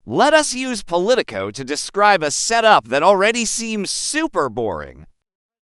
Let us use Politico to describe a setup that already seems super boring.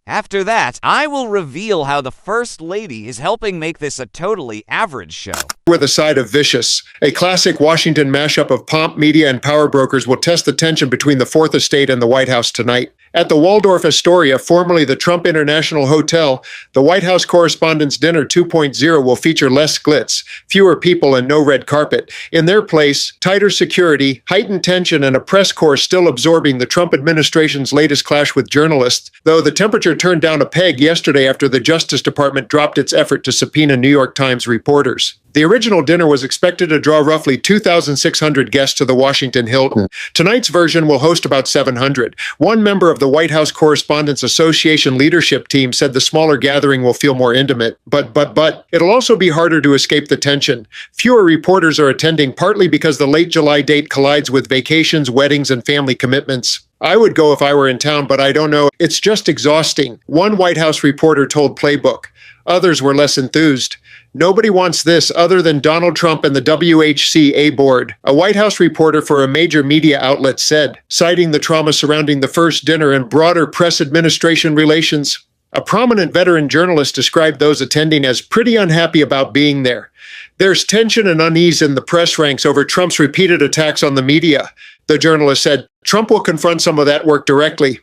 After that, I will reveal how the First Lady is helping make this a totally average show. With a side of vicious. A classic Washington mashup of pomp, media, and power brokers will test the tension between the Fourth Estate and the White House tonight. At the Waldorf Astoria, formerly the Trump International Hotel, the White House Correspondents' Dinner 2.0 will feature less glitz, fewer people, and no red carpet. In their place, tighter security, heightened tension, and a press corps still absorbing the Trump administration's latest clash with journalists, though the temperature turned down a peg yesterday after the Justice Department dropped its effort to subpoena New York Times reporters. The original dinner was expected to draw roughly 2,600 guests to the Washington Hilton. Tonight's version will host about 700. One member of the White House Correspondents' Association leadership team said the smaller gathering will feel more intimate. But, it'll also be harder to escape the tension. Fewer reporters are attending partly because the late July date collides with vacations, weddings, and family commitments. I would go if I were in town, but I don't know. It's just exhausting. One White House reporter told Playbook. Others were less enthused. Nobody wants this other than Donald Trump and the WHCA board, a White House reporter for a major media outlet said, citing the trauma surrounding the first dinner and broader press administration relations. A prominent veteran journalist described those attending as pretty unhappy about being there. There's tension and unease in the press ranks over Trump's repeated attacks on the media. The journalist said, Trump will confront some of that work directly.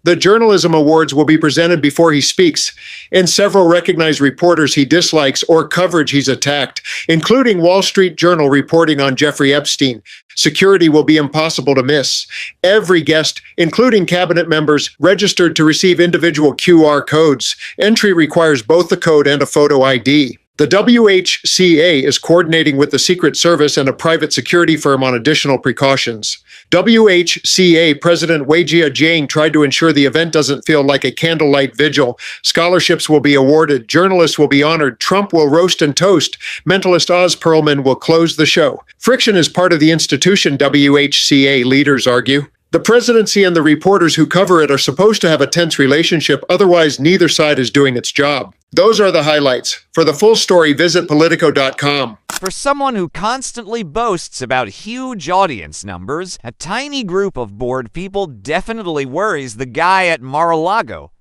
The Journalism Awards will be presented before he speaks, and several recognized reporters he dislikes or coverage he's attacked, including Wall Street Journal reporting on Jeffrey Epstein. Security will be impossible to miss. Every guest, including cabinet members, registered to receive individual QR codes. Entry requires both the code and a photo ID. The WHCA is coordinating with the Secret Service and a private security firm on additional precautions. WHCA President Wei-Jia Jiang tried to ensure the event doesn't feel like a candlelight vigil. Scholarships will be awarded, journalists will be honored, Trump will roast and toast, mentalist Oz Perlman will close the show. Friction is part of the institution, WHCA leaders argue. The presidency and the reporters who cover it are supposed to have a tense relationship, otherwise neither side is doing its job. Those are the highlights. For the full story, visit Politico.com. For someone who constantly boasts about huge audience numbers, a tiny group of bored people definitely worries the guy at Mar-a-Lago.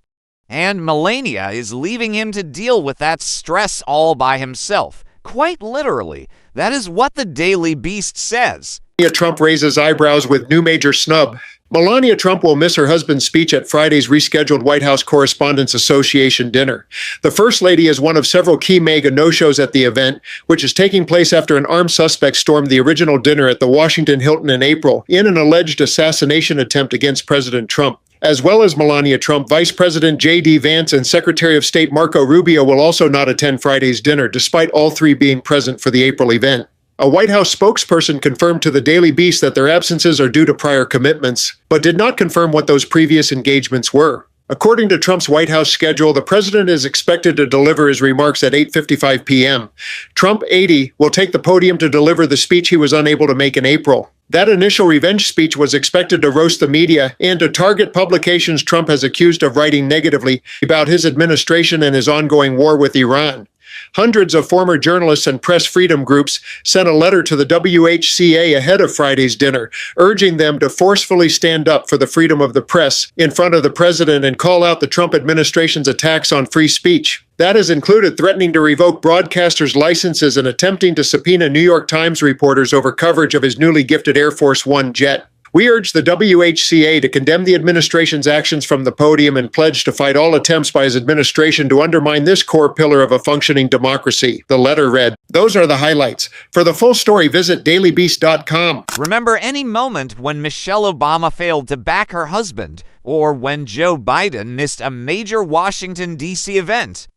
And Melania is leaving him to deal with that stress all by himself. Quite literally. That is what the Daily Beast says. Trump raises eyebrows with new major snub. Melania Trump will miss her husband's speech at Friday's rescheduled White House Correspondents' Association dinner. The First Lady is one of several key mega no-shows at the event, which is taking place after an armed suspect stormed the original dinner at the Washington Hilton in April in an alleged assassination attempt against President Trump. As well as Melania Trump, Vice President J.D. Vance and Secretary of State Marco Rubio will also not attend Friday's dinner, despite all three being present for the April event. A White House spokesperson confirmed to the Daily Beast that their absences are due to prior commitments, but did not confirm what those previous engagements were. According to Trump's White House schedule, the president is expected to deliver his remarks at 8:55 p.m. Trump, 80, will take the podium to deliver the speech he was unable to make in April. That initial revenge speech was expected to roast the media and to target publications Trump has accused of writing negatively about his administration and his ongoing war with Iran. Hundreds of former journalists and press freedom groups sent a letter to the WHCA ahead of Friday's dinner, urging them to forcefully stand up for the freedom of the press in front of the president and call out the Trump administration's attacks on free speech. That has included threatening to revoke broadcasters' licenses and attempting to subpoena New York Times reporters over coverage of his newly gifted Air Force One jet. We urge the WHCA to condemn the administration's actions from the podium and pledge to fight all attempts by his administration to undermine this core pillar of a functioning democracy, the letter read. Those are the highlights. For the full story, visit dailybeast.com. Remember any moment when Michelle Obama failed to back her husband, or when Joe Biden missed a major Washington, D.C. event?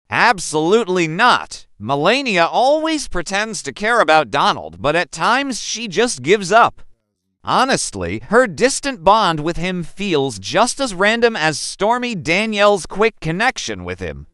Absolutely not. Melania always pretends to care about Donald, but at times she just gives up. Honestly, her distant bond with him feels just as random as Stormy Daniels' quick connection with him.